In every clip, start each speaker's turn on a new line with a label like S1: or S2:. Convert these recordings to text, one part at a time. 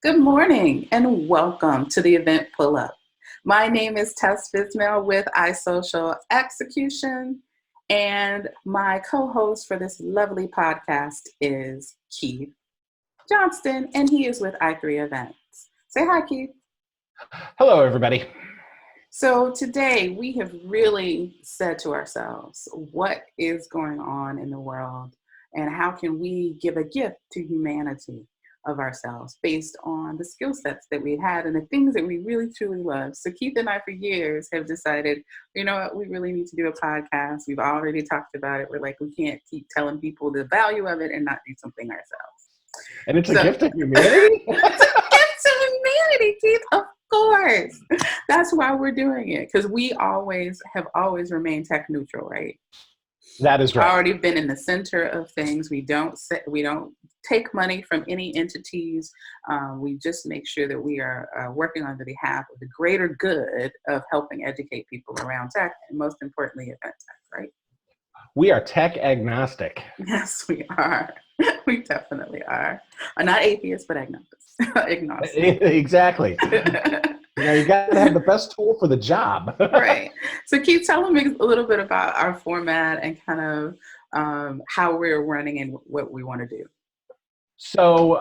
S1: Good morning and welcome to the event Pull Up. My name is Tess with iSocial Execution, and my co-host for this lovely podcast is Keith Johnston, and he is with I3 Events. Say hi, Keith.
S2: Hello, everybody.
S1: So today we have really said to ourselves, what is going on in the world and how can we give a gift to humanity of ourselves based on the skill sets that we had and the things that we really truly love. So Keith and I for years have decided, you know what, we really need to do a podcast. We've already talked about it. We're like, we can't keep telling people the value of it and not do something ourselves.
S2: And it's a gift to humanity?
S1: It's a gift to humanity, Keith. Of course. That's why we're doing it, because we have always remained tech neutral, right?
S2: That is right.
S1: Already been in the center of things. We don't take money from any entities. We just make sure that we are working on the behalf of the greater good of helping educate people around tech, and most importantly, event tech, right?
S2: We are tech agnostic.
S1: Yes, we are. We definitely are. Not atheists, but agnostic.
S2: Exactly. You got to have the best tool for the job.
S1: Right. So Keith, tell them a little bit about our format and kind of how we're running and what we want to do.
S2: So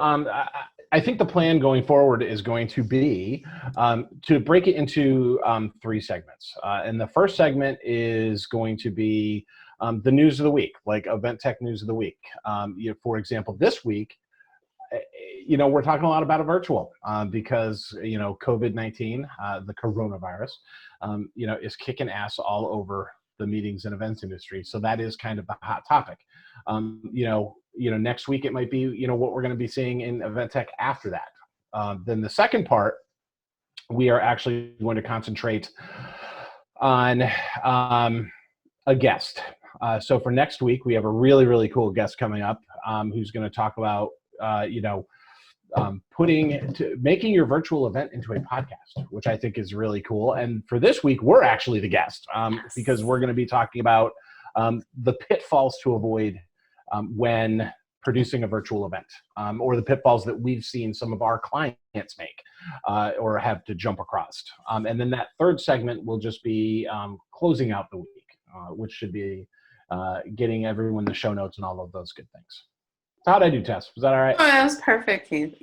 S2: I think the plan going forward is going to be to break it into 3 segments. And the first segment is going to be the news of the week, like event tech news of the week. For example, this week, we're talking a lot about a virtual because, COVID-19, the coronavirus, is kicking ass all over the meetings and events industry. So that is kind of the hot topic. Next week it might be, what we're going to be seeing in event tech after that. Then the second part, we are actually going to concentrate on a guest. So for next week, we have a really, really cool guest coming up who's going to talk about, making your virtual event into a podcast, which I think is really cool. And for this week, we're actually the guest because we're going to be talking about the pitfalls to avoid when producing a virtual event, or the pitfalls that we've seen some of our clients make or have to jump across. And then that third segment will just be closing out the week, which should be getting everyone the show notes and all of those good things. How'd I do, Tess? Was that all right?
S1: Oh, that was perfect, Keith.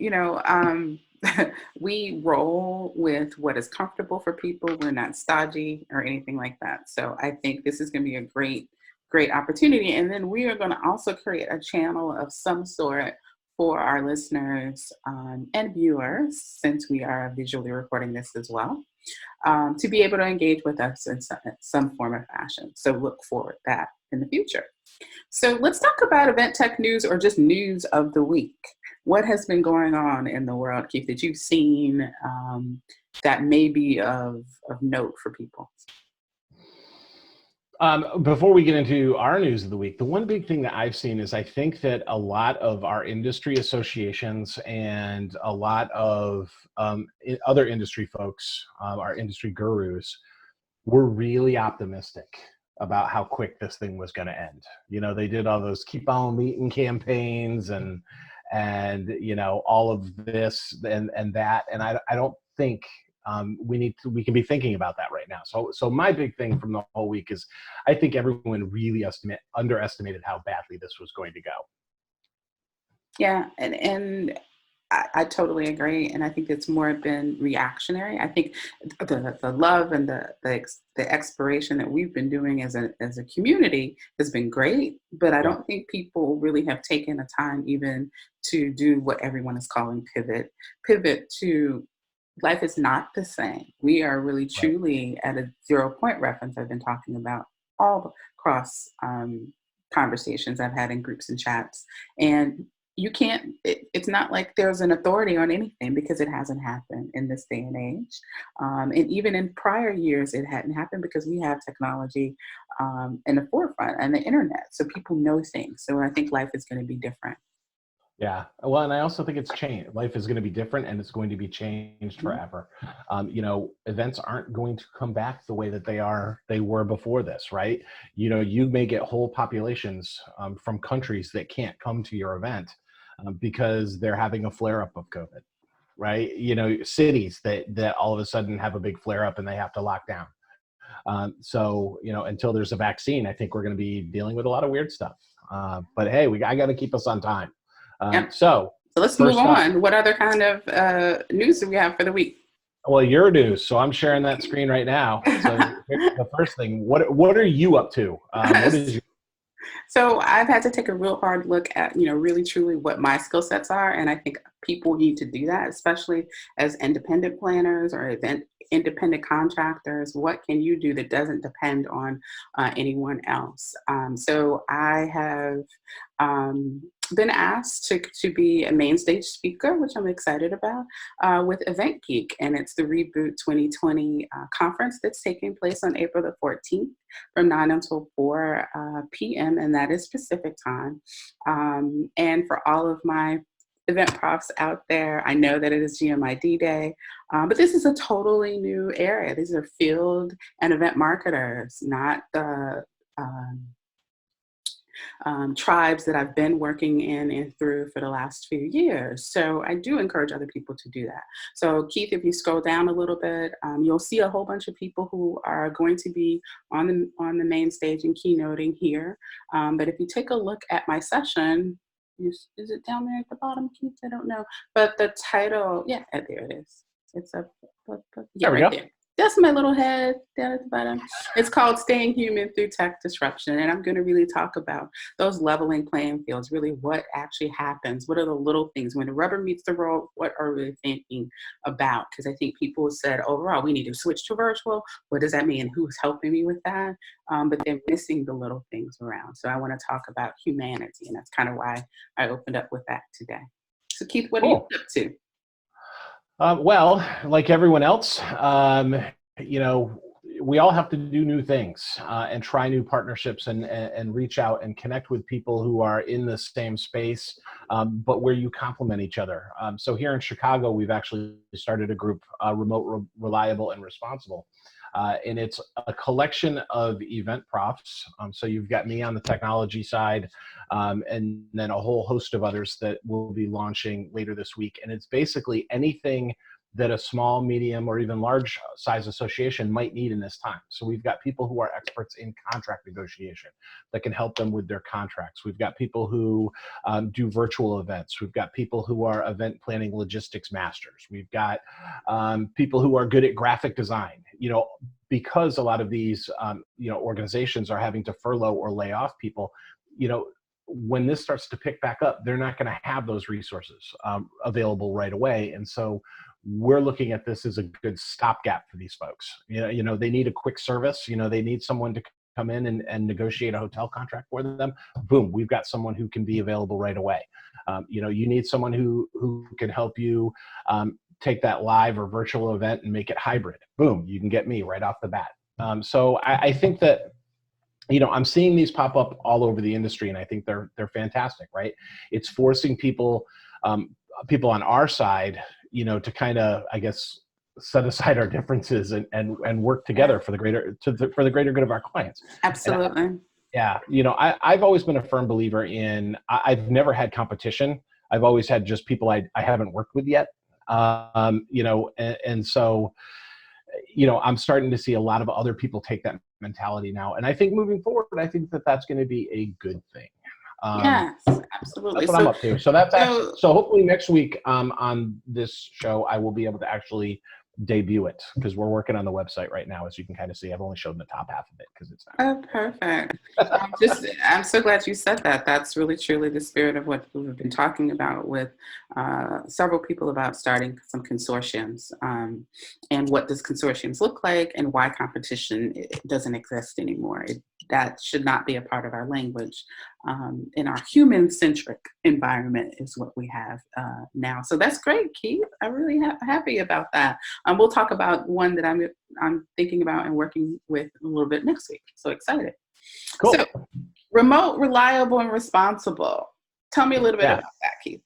S1: We roll with what is comfortable for people. We're not stodgy or anything like that. So I think this is going to be a great opportunity. And then we are going to also create a channel of some sort for our listeners and viewers, since we are visually recording this as well, to be able to engage with us in some form of fashion. So look forward to that in the future. So let's talk about event tech news, or just news of the week. What has been going on in the world, Keith, that you've seen that may be of note for people?
S2: Before we get into our news of the week, the one big thing that I've seen is I think that a lot of our industry associations and a lot of other industry folks, our industry gurus, were really optimistic about how quick this thing was going to end. They did all those keep on meeting campaigns and all of this and that. And I don't think we can be thinking about that right now. So my big thing from the whole week is I think everyone really underestimated how badly this was going to go.
S1: Yeah, and I totally agree, and I think it's more been reactionary. I think the love and the exploration that we've been doing as a community has been great, but I don't think people really have taken the time even to do what everyone is calling pivot to life is not the same. We are really truly at a 0 point reference. I've been talking about all across conversations I've had in groups and chats, and you can't, it's not like there's an authority on anything because it hasn't happened in this day and age. And even in prior years, it hadn't happened because we have technology in the forefront and the internet. So people know things. So I think life is going to be different.
S2: Yeah. Well, and I also think it's changed. Life is going to be different and it's going to be changed forever. Events aren't going to come back the way that they were before this, right? You may get whole populations from countries that can't come to your event because they're having a flare up of COVID. right? Cities that all of a sudden have a big flare up and they have to lock down. So, until there's a vaccine, I think we're going to be dealing with a lot of weird stuff. But hey, I got to keep us on time.
S1: Yep.
S2: So
S1: let's move on. What other kind of news do we have for the week?
S2: Well, your news. So I'm sharing that screen right now. So here's the first thing. What are you up to? What is your
S1: So I've had to take a real hard look at, really truly what my skill sets are. And I think people need to do that, especially as independent planners or independent contractors. What can you do that doesn't depend on anyone else? So I have been asked to be a main stage speaker, which I'm excited about, with Event Geek. And it's the Reboot 2020 conference that's taking place on April the 14th from 9 until 4 p.m. And that is Pacific time. And for all of my event profs out there, I know that it is GMID Day, but this is a totally new area. These are field and event marketers, not the tribes that I've been working in and through for the last few years. So I do encourage other people to do that. So Keith, if you scroll down a little bit, you'll see a whole bunch of people who are going to be on the main stage and keynoting here. But if you take a look at my session, is it down there at the bottom, Keith? I don't know. But the title, yeah, there it is. It's up, yeah, right there. That's my little head down at the bottom. It's called Staying Human Through Tech Disruption. And I'm going to really talk about those leveling playing fields, really what actually happens. What are the little things? When the rubber meets the road, what are we thinking about? Because I think people said, overall, we need to switch to virtual. What does that mean? Who's helping me with that? But they're missing the little things around. So I want to talk about humanity. And that's kind of why I opened up with that today. So Keith, what are you up to?
S2: Well, like everyone else, we all have to do new things and try new partnerships and reach out and connect with people who are in the same space, but where you complement each other. So here in Chicago, we've actually started a group, Remote, Reliable, and Responsible. And it's a collection of event profs. So you've got me on the technology side, and then a whole host of others that will be launching later this week. And it's basically anything that a small, medium, or even large size association might need in this time. So we've got people who are experts in contract negotiation that can help them with their contracts. We've got people who do virtual events. We've got people who are event planning logistics masters. We've got people who are good at graphic design. Because a lot of these organizations are having to furlough or lay off people, when this starts to pick back up, they're not going to have those resources available right away. And so we're looking at this as a good stopgap for these folks. They need a quick service. They need someone to come in and negotiate a hotel contract for them. Boom, we've got someone who can be available right away. You need someone who can help you take that live or virtual event and make it hybrid. Boom, you can get me right off the bat. So I think that, I'm seeing these pop up all over the industry, and I think they're fantastic, right? It's forcing people on our side, to kind of, I guess, set aside our differences and work together for the greater good of our clients.
S1: Absolutely.
S2: I've always been a firm believer in, I've never had competition. I've always had just people I haven't worked with yet. And so, I'm starting to see a lot of other people take that mentality now. And I think moving forward, I think that that's going to be a good thing.
S1: Yes, absolutely.
S2: That's what I'm up to. So hopefully next week on this show, I will be able to actually debut it, because we're working on the website right now. As you can kind of see, I've only shown the top half of it because it's not.
S1: Oh, perfect. I'm so glad you said that. That's really truly the spirit of what we've been talking about with several people about starting some consortiums, and what does consortiums look like, and why competition doesn't exist anymore. That should not be a part of our language. In our human-centric environment is what we have now. So that's great, Keith. I'm really happy about that. We'll talk about one that I'm thinking about and working with a little bit next week. So excited.
S2: Cool.
S1: So, remote, reliable, and responsible. Tell me a little bit about that, Keith.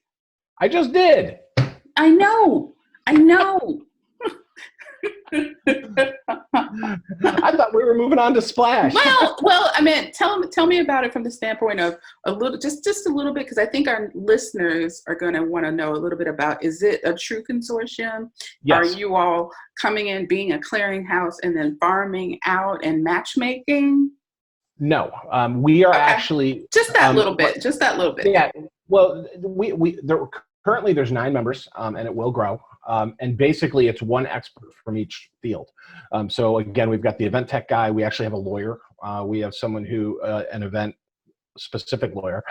S2: I just did.
S1: I know.
S2: I thought we were moving on to Splash.
S1: Well, I mean, tell me about it from the standpoint of a little, just a little bit, because I think our listeners are going to want to know a little bit about, is it a true consortium?
S2: Yes.
S1: Are you all coming in, being a clearinghouse, and then farming out and matchmaking?
S2: No, we are actually
S1: just that little bit. Just that little bit.
S2: Yeah. Well, currently there's 9 members, and it will grow. And basically, it's one expert from each field. So again, we've got the event tech guy. We actually have a lawyer. We have someone who an event specific lawyer.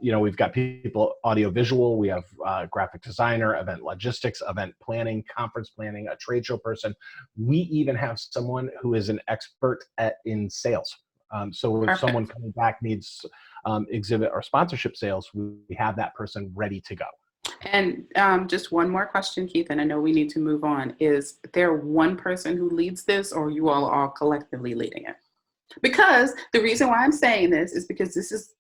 S2: We've got people audio visual. We have graphic designer, event logistics, event planning, conference planning, a trade show person. We even have someone who is an expert in sales. So if someone coming back needs exhibit or sponsorship sales, we have that person ready to go.
S1: And just one more question, Keith, and I know we need to move on. Is there one person who leads this, or are you all collectively leading it? Because the reason why I'm saying this is because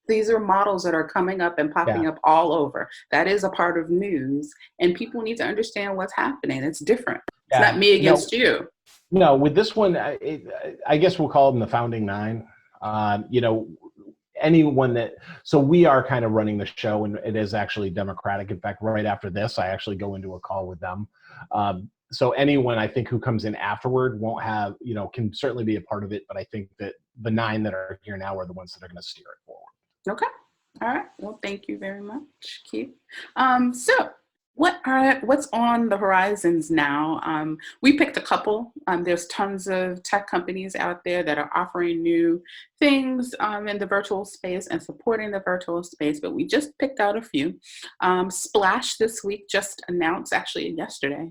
S1: these are models that are coming up and popping up all over. That is a part of news, and people need to understand what's happening. It's different. It's not me against you.
S2: No, with this one, I guess we'll call them the founding 9. Anyone so we are kind of running the show, and it is actually democratic. In fact, right after this, I actually go into a call with them. So anyone I think who comes in afterward won't have, can certainly be a part of it. But I think that the 9 that are here now are the ones that are going to steer it forward.
S1: Okay. All right. Well, thank you very much, Keith. So what's on the horizons now? We picked a couple. There's tons of tech companies out there that are offering new things in the virtual space and supporting the virtual space, but we just picked out a few. Splash this week just announced, actually yesterday,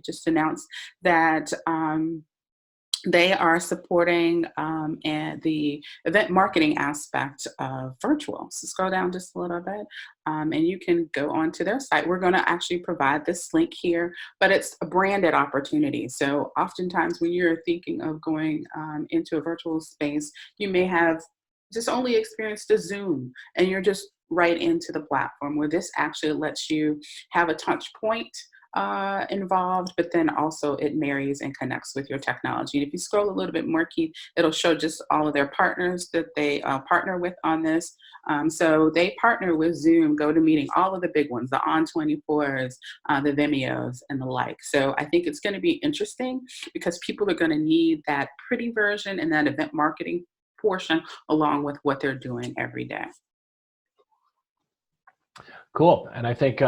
S1: that they are supporting and the event marketing aspect of virtual. So scroll down just a little bit and you can go onto their site. We're going to actually provide this link here, but it's a branded opportunity. So oftentimes when you're thinking of going into a virtual space, you may have just only experienced a Zoom and you're just right into the platform, where this actually lets you have a touch point involved, but then also it marries and connects with your technology. And if you scroll a little bit more, Keith, it'll show just all of their partners that they partner with on this. So they partner with Zoom, GoToMeeting, all of the big ones, the On24s, the Vimeos, and the like. So I think it's going to be interesting because people are going to need that pretty version and that event marketing portion along with what they're doing every day.
S2: Cool. And I think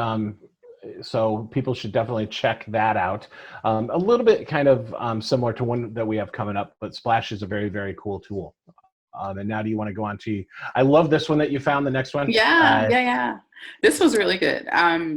S2: so people should definitely check that out. A little bit kind of similar to one that we have coming up, but Splash is a very, very cool tool. And now do you want to go on to, I love this one that you found, the next one.
S1: Yeah. This was really good.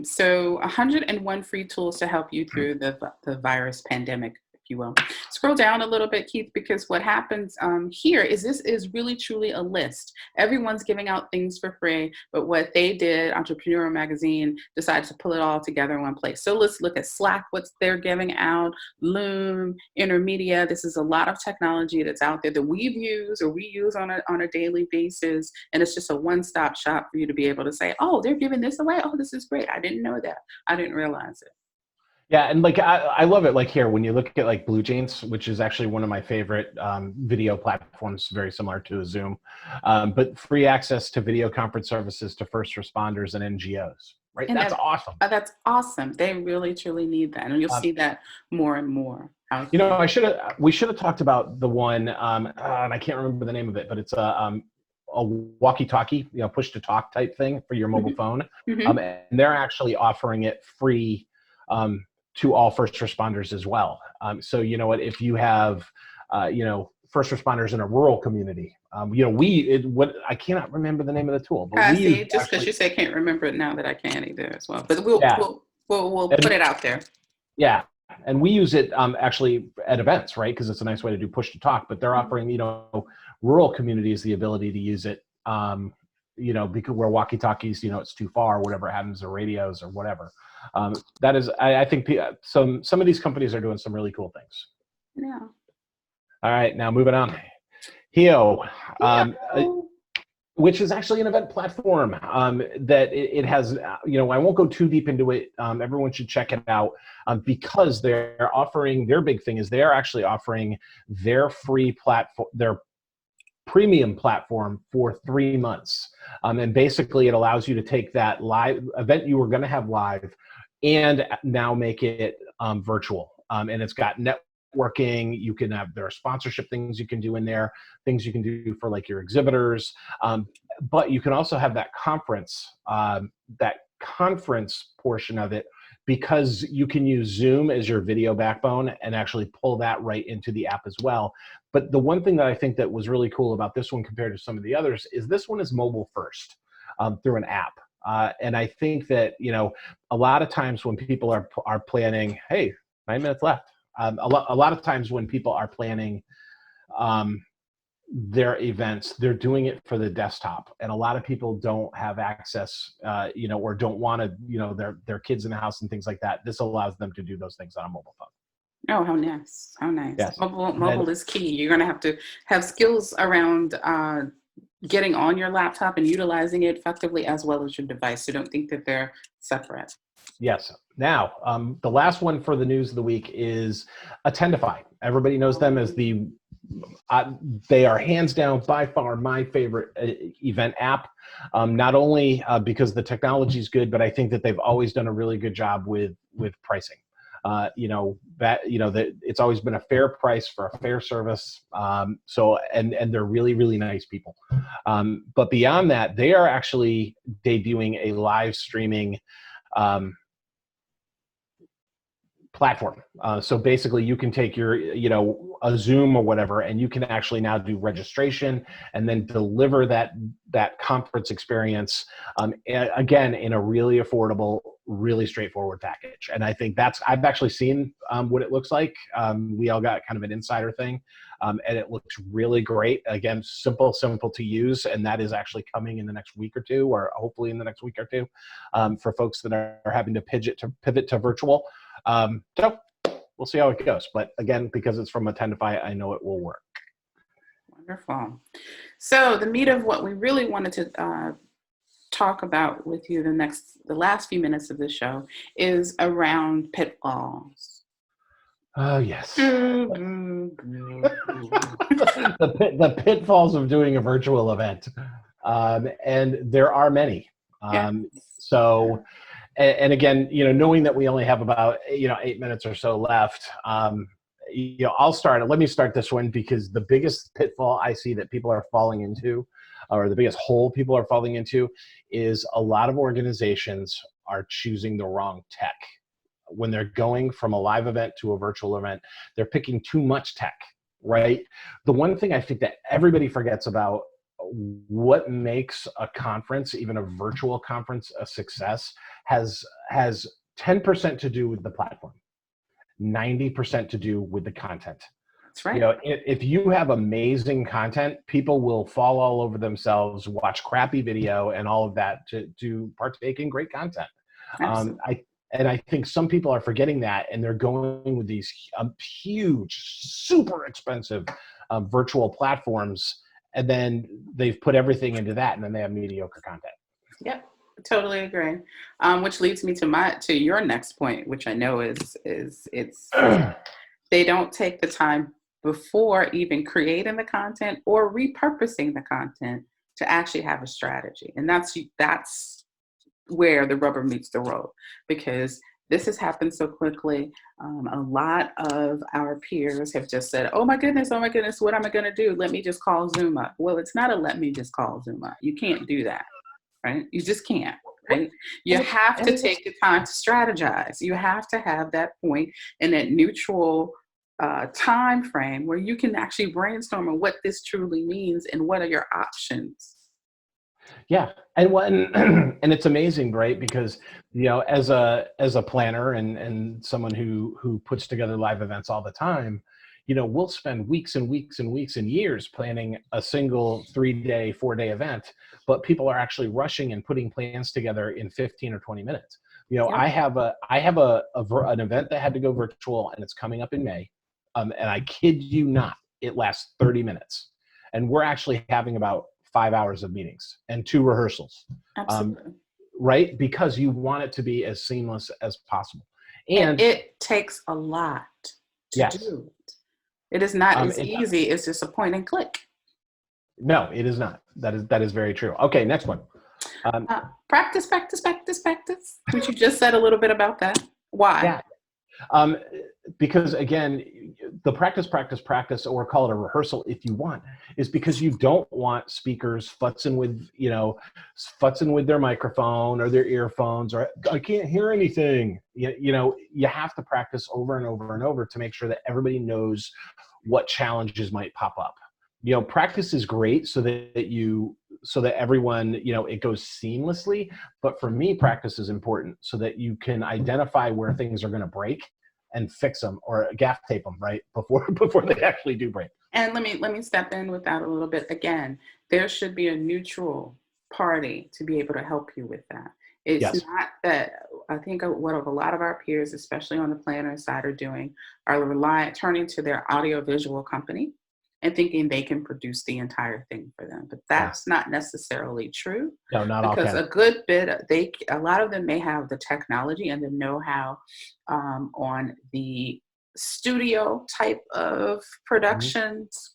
S1: So 101 free tools to help you through the virus pandemic, if you will. Scroll down a little bit, Keith, because what happens here is this is really truly a list. Everyone's giving out things for free, but what they did, Entrepreneur Magazine decided to pull it all together in one place. So let's look at Slack, what they're giving out, Loom, Intermedia. This is a lot of technology that's out there that we've used or we use on a daily basis. And it's just a one-stop shop for you to be able to say, oh, they're giving this away. Oh, this is great. I didn't know that. I didn't realize it.
S2: Yeah, and like I love it. Like here, when you look at like Blue Jeans, which is actually one of my favorite video platforms, very similar to a Zoom, but free access to video conference services to first responders and NGOs. Right, and that's awesome.
S1: That's awesome. They really truly need that, and you'll see that more and more.
S2: We should have talked about the one, and I can't remember the name of it, but it's a walkie-talkie, push to talk type thing for your mobile phone, and they're actually offering it free. To all first responders as well. So if you have, first responders in a rural community, I cannot remember the name of the tool. But
S1: just because you say can't remember it now that I can either as well. But we'll put it out there. Yeah,
S2: and we use it actually at events, right? Because it's a nice way to do push to talk. But they're offering rural communities the ability to use it. Because where walkie-talkies, it's too far, whatever happens, or radios or whatever. That is, I think some of these companies are doing some really cool things.
S1: Yeah.
S2: All right, now moving on. Heo. which is actually an event platform that it has, I won't go too deep into it. Everyone should check it out because they're offering, their big thing is they're actually offering their free platform, their premium platform for 3 months. And basically it allows you to take that live event you were going to have live and now make it virtual. And it's got networking. You can have, there are sponsorship things you can do in there, things you can do for like your exhibitors. But you can also have that conference portion of it, because you can use Zoom as your video backbone and actually pull that right into the app as well. But the one thing that I think that was really cool about this one compared to some of the others is this one is mobile first through an app. And I think that, a lot of times when people are planning, hey, 9 minutes left. A lot of times when people are planning their events, they're doing it for the desktop, and a lot of people don't have access, or don't want to, their kids in the house and things like that. This allows them to do those things on a mobile phone.
S1: Oh, how nice! How nice!
S2: Yes.
S1: Mobile is key. You're going to have skills around getting on your laptop and utilizing it effectively, as well as your device. So don't think that they're separate.
S2: Yes. Now, the last one for the news of the week is Attendify. Everybody knows them as they are hands down by far my favorite event app. Not only because the technology is good, but I think that they've always done a really good job with pricing. That it's always been a fair price for a fair service. And they're really, really nice people. But beyond that, they are actually debuting a live streaming platform. So basically you can take your, a Zoom or whatever, and you can actually now do registration and then deliver that conference experience, again, in a really affordable, really straightforward package. And I think I've actually seen what it looks like. We all got kind of an insider thing, and it looks really great. Again, simple to use. And that is actually coming in the next week or two, or hopefully in the next week or two, for folks that are having to pivot to virtual. So we'll see how it goes. But again, because it's from Attendify, I know it will work.
S1: Wonderful. So the meat of what we really wanted to talk about with you the last few minutes of the show is around pitfalls.
S2: Oh, yes. The pitfalls of doing a virtual event. And there are many. So, and again, knowing that we only have about 8 minutes or so left, let me start this one, because the biggest pitfall I see that people are falling into, or the biggest hole people are falling into, is a lot of organizations are choosing the wrong tech. When they're going from a live event to a virtual event, they're picking too much tech, right? The one thing I think that everybody forgets about what makes a conference, even a virtual conference, a success has 10% to do with the platform, 90% to do with the content.
S1: That's right.
S2: If you have amazing content, people will fall all over themselves, watch crappy video and all of that to partake in great content. I think some people are forgetting that, and they're going with these huge, super expensive virtual platforms, and then they've put everything into that, and then they have mediocre content.
S1: Yep, totally agree. Which leads me to your next point, which I know is they don't take the time before even creating the content or repurposing the content to actually have a strategy, and that's where the rubber meets the road, because this has happened so quickly. A lot of our peers have just said, oh my goodness, what am I going to do? Let me just call Zoom up. Well, it's not a let me just call Zoom up. You can't do that, right? You just can't, right? You have to take the time to strategize. You have to have that point in that neutral time frame where you can actually brainstorm on what this truly means and what are your options.
S2: Yeah, and it's amazing, right? Because as a planner and someone who puts together live events all the time, we'll spend weeks and weeks and weeks and years planning a single 3-day, 4-day event, but people are actually rushing and putting plans together in 15 or 20 minutes. I have an event that had to go virtual, and it's coming up in May, and I kid you not, it lasts 30 minutes, and we're actually having about 5 hours of meetings and 2 rehearsals.
S1: Absolutely.
S2: Right? Because you want it to be as seamless as possible.
S1: And
S2: And
S1: it takes a lot to
S2: yes,
S1: do it. It is not as
S2: it
S1: easy as just a point and click.
S2: no, it is not. That is very true. Okay, next one.
S1: Practice, practice, practice, practice. Which you just said a little bit about that. Why?
S2: Yeah. Because again, the practice, or call it a rehearsal if you want, is because you don't want speakers futzing with their microphone or their earphones, or I can't hear anything. You have to practice over and over and over to make sure that everybody knows what challenges might pop up. Practice is great so that everyone, it goes seamlessly. But for me, practice is important so that you can identify where things are going to break and fix them, or gaff tape them right before they actually do break.
S1: And let me step in with that a little bit. Again, there should be a neutral party to be able to help you with that. It's
S2: Yes.
S1: not that, I think what a lot of our peers, especially on the planner side, are doing, are turning to their audiovisual company and thinking they can produce the entire thing for them. But that's not necessarily true.
S2: No, not all
S1: Because
S2: can.
S1: a good bit, a lot of them may have the technology and the know-how on the studio type of productions,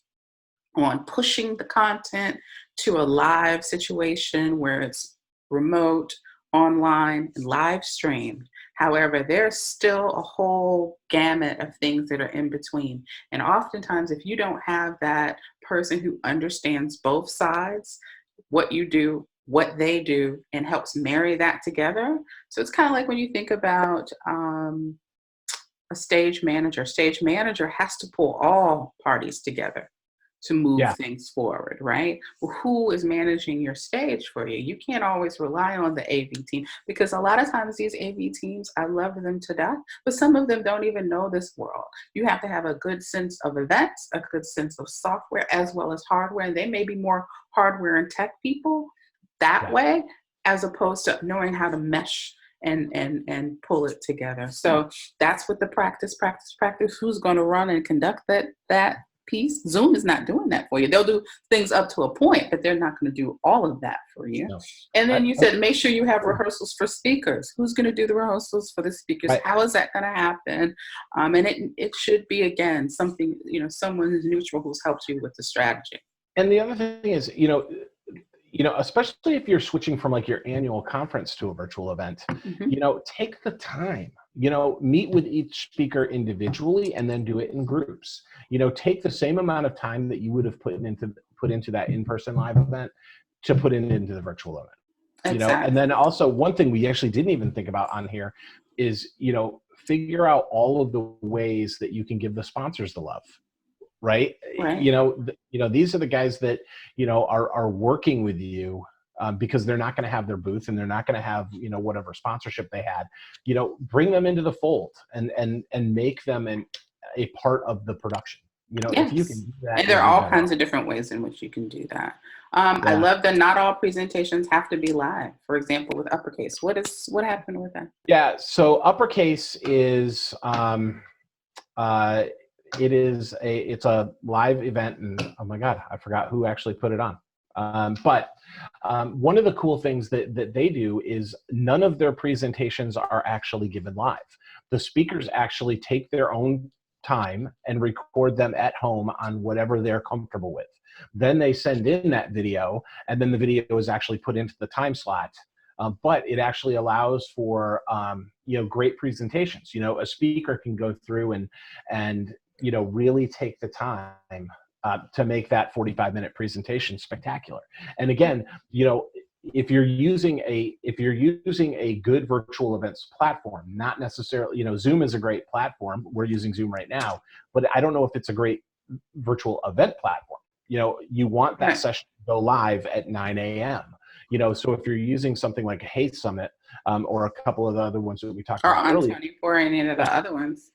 S1: on pushing the content to a live situation where it's remote, online, and live streamed. However, there's still a whole gamut of things that are in between. And oftentimes, if you don't have that person who understands both sides, what you do, what they do, and helps marry that together. So it's kind of like when you think about a stage manager. Stage manager has to pull all parties together to move things forward, right? Well, who is managing your stage for you? You can't always rely on the AV team, because a lot of times these AV teams, I love them to death, but some of them don't even know this world. You have to have a good sense of events, a good sense of software, as well as hardware. And they may be more hardware and tech people that way, as opposed to knowing how to mesh and pull it together. So that's what the practice. Who's going to run and conduct that piece? Zoom is not doing that for you. They'll do things up to a point, but they're not going to do all of that for you. No. And then you said, make sure you have rehearsals for speakers. Who's going to do the rehearsals for the speakers? Right. How is that going to happen? And it should be, again, something, someone who's neutral, who's helped you with the strategy.
S2: And the other thing is, especially if you're switching from like your annual conference to a virtual event, take the time, meet with each speaker individually and then do it in groups. Take the same amount of time that you would have put into that in-person live event to put it into the virtual event.
S1: Exactly.
S2: And then also one thing we actually didn't even think about on here is, figure out all of the ways that you can give the sponsors the love. Right. These are the guys that, are working with you because they're not going to have their booth and they're not going to have, whatever sponsorship they had, bring them into the fold and make them a part of the production. If you can do that.
S1: And there are all kinds of different ways in which you can do that. I love that not all presentations have to be live. For example, with Uppercase, what happened with that?
S2: Yeah. So Uppercase is, it's a live event, and oh my God, I forgot who actually put it on. But one of the cool things that they do is none of their presentations are actually given live. The speakers actually take their own time and record them at home on whatever they're comfortable with. Then they send in that video, and then the video is actually put into the time slot. But it actually allows for great presentations. A speaker can go through and really take the time to make that 45-minute presentation spectacular. And again, if you're using a good virtual events platform, not necessarily, Zoom is a great platform. We're using Zoom right now, but I don't know if it's a great virtual event platform. You want that session to go live at 9 a.m. So if you're using something like a Hey Summit or a couple of the other ones that we talked about earlier,
S1: or On24 or any of the other ones,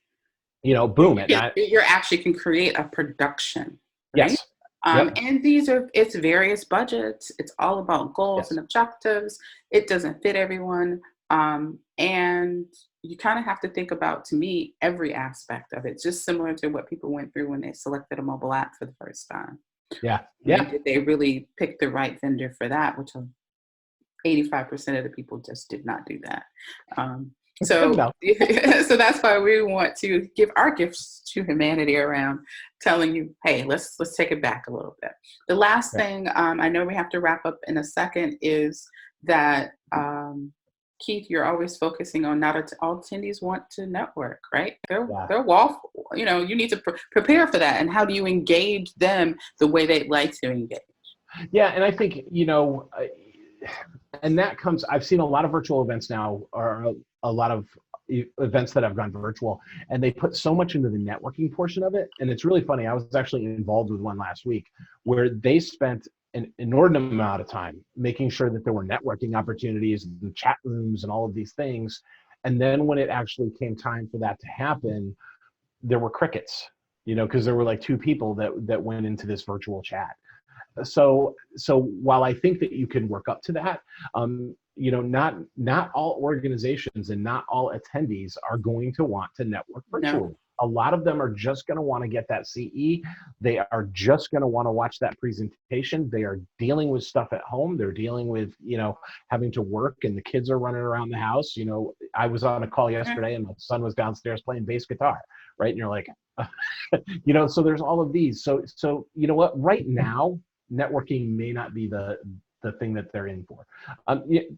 S2: boom,
S1: you actually can create a production, right?
S2: Yes.
S1: And it's various budgets. It's all about goals and objectives. It doesn't fit everyone. And you kind of have to think about, to me, every aspect of it, just similar to what people went through when they selected a mobile app for the first time.
S2: Yeah.
S1: And
S2: Yeah.
S1: did they really pick the right vendor for that, which 85% of the people just did not do that. So,
S2: No.
S1: so that's why we want to give our gifts to humanity around telling you, hey, let's take it back a little bit. The last
S2: Yeah.
S1: thing, I know we have to wrap up in a second, is that Keith, you're always focusing on not all attendees want to network, right?
S2: Yeah.
S1: They're you need to prepare for that. And how do you engage them the way they'd like to engage?
S2: Yeah. And I think, and that comes, I've seen a lot of virtual events now, or a lot of events that have gone virtual, and they put so much into the networking portion of it. And it's really funny. I was actually involved with one last week where they spent an inordinate amount of time making sure that there were networking opportunities and chat rooms and all of these things. And then when it actually came time for that to happen, there were crickets, because there were like two people that went into this virtual chat. So while I think that you can work up to that, not all organizations and not all attendees are going to want to network virtually.
S1: No.
S2: A lot of them are just going to want to get that CE. They are just going to want to watch that presentation. They are dealing with stuff at home. They're dealing with, having to work, and the kids are running around the house. I was on a call yesterday and my son was downstairs playing bass guitar, right? And you're like, so there's all of these. So you know what, right now, networking may not be the thing that they're in for.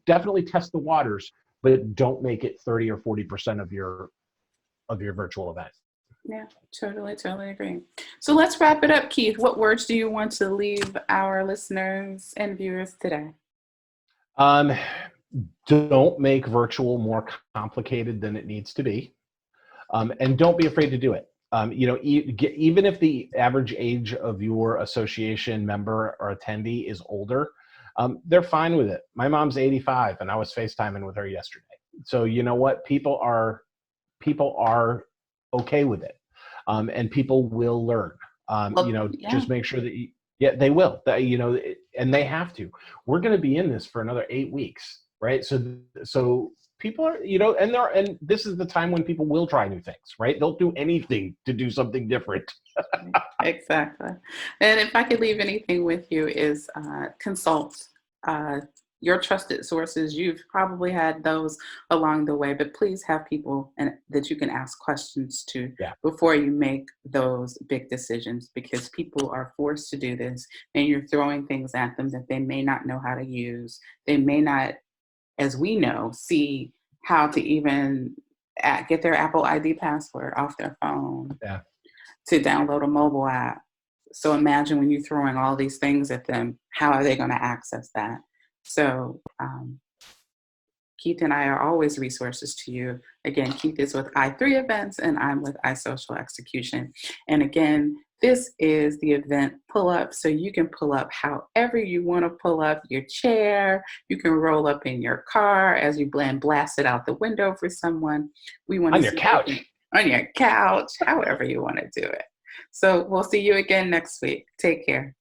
S2: Definitely test the waters, but don't make it 30 or 40% of your virtual event.
S1: Yeah, totally agree. So let's wrap it up, Keith. What words do you want to leave our listeners and viewers today?
S2: Don't make virtual more complicated than it needs to be, and don't be afraid to do it. Even if the average age of your association member or attendee is older, they're fine with it. My mom's 85 and I was FaceTiming with her yesterday. So you know what? People are okay with it. And people will learn. Just make sure that they will. And they have to. We're going to be in this for another 8 weeks, right? So people are, and this is the time when people will try new things, right? They'll do anything to do something different.
S1: Exactly. And if I could leave anything with you is consult your trusted sources. You've probably had those along the way, but please have people that you can ask questions to before you make those big decisions, because people are forced to do this and you're throwing things at them that they may not know how to use. They may not, as we know, see how to even get their Apple ID password off their phone to download a mobile app. So imagine when you're throwing all these things at them, how are they going to access that? So Keith and I are always resources to you. Again, Keith is with I3 Events and I'm with iSocial Execution. And again, this is the event pull up. So you can pull up however you want to pull up your chair. You can roll up in your car as you blast it out the window for someone. We want to
S2: on your couch.
S1: On your couch, however you want to do it. So we'll see you again next week. Take care.